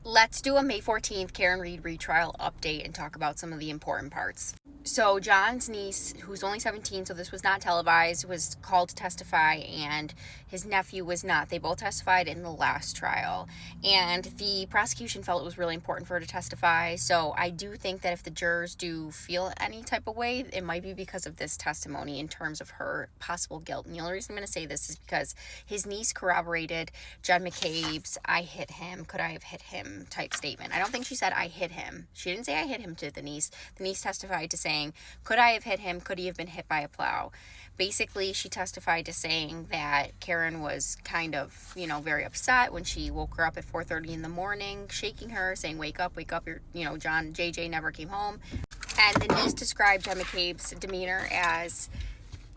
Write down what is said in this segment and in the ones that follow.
Let's do a May 14th Karen Reed retrial update and talk about some of the important parts. So John's niece, who's only 17, so this was not televised, was called to testify, and his nephew was not. They both testified in the last trial, and the prosecution felt it was really important for her to testify. So I do think that if the jurors do feel any type of way, it might be because of this testimony in terms of her possible guilt. And the only reason I'm going to say this is because his niece corroborated John McCabe's "I hit him, could I have hit him" type statement. I don't think she said "I hit him." She didn't say "I hit him" to the niece. The niece testified to saying, could I have hit him? Could he have been hit by a plow? Basically, she testified to saying that Karen was kind of, very upset when she woke her up at 4:30 in the morning, shaking her, saying, wake up, John, JJ never came home. And the niece described John McCabe's demeanor as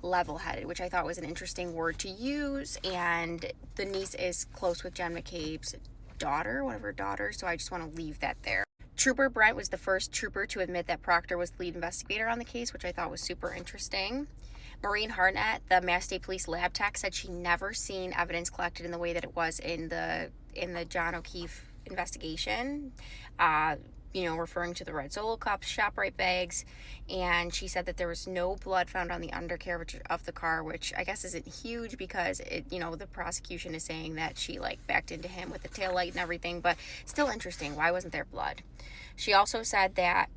level-headed, which I thought was an interesting word to use. And the niece is close with John McCabe's daughter, one of her daughters, so I just want to leave that there. Trooper Brent was the first trooper to admit that Proctor was the lead investigator on the case, which I thought was super interesting. Maureen Hartnett, the Mass State Police lab tech, said she never seen evidence collected in the way that it was in the John O'Keefe investigation, referring to the red Solo Cup ShopRite bags. And she said that there was no blood found on the undercarriage of the car, which I guess isn't huge because the prosecution is saying that she backed into him with the taillight and everything, but still interesting. Why wasn't there blood? She also said that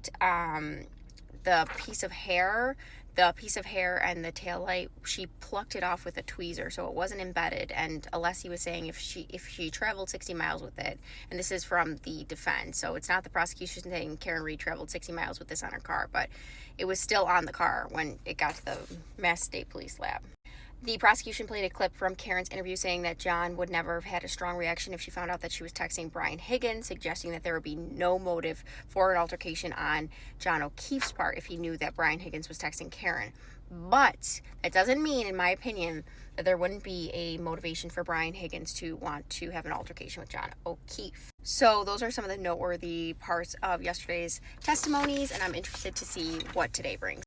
the piece of hair and the taillight, she plucked it off with a tweezer, so it wasn't embedded. And Alessi was saying if she traveled 60 miles with it, and this is from the defense, so it's not the prosecution saying Karen Reed traveled 60 miles with this on her car, but it was still on the car when it got to the Mass State Police lab. The prosecution played a clip from Karen's interview saying that John would never have had a strong reaction if she found out that she was texting Brian Higgins, suggesting that there would be no motive for an altercation on John O'Keefe's part if he knew that Brian Higgins was texting Karen. But that doesn't mean, in my opinion, that there wouldn't be a motivation for Brian Higgins to want to have an altercation with John O'Keefe. So those are some of the noteworthy parts of yesterday's testimonies, and I'm interested to see what today brings.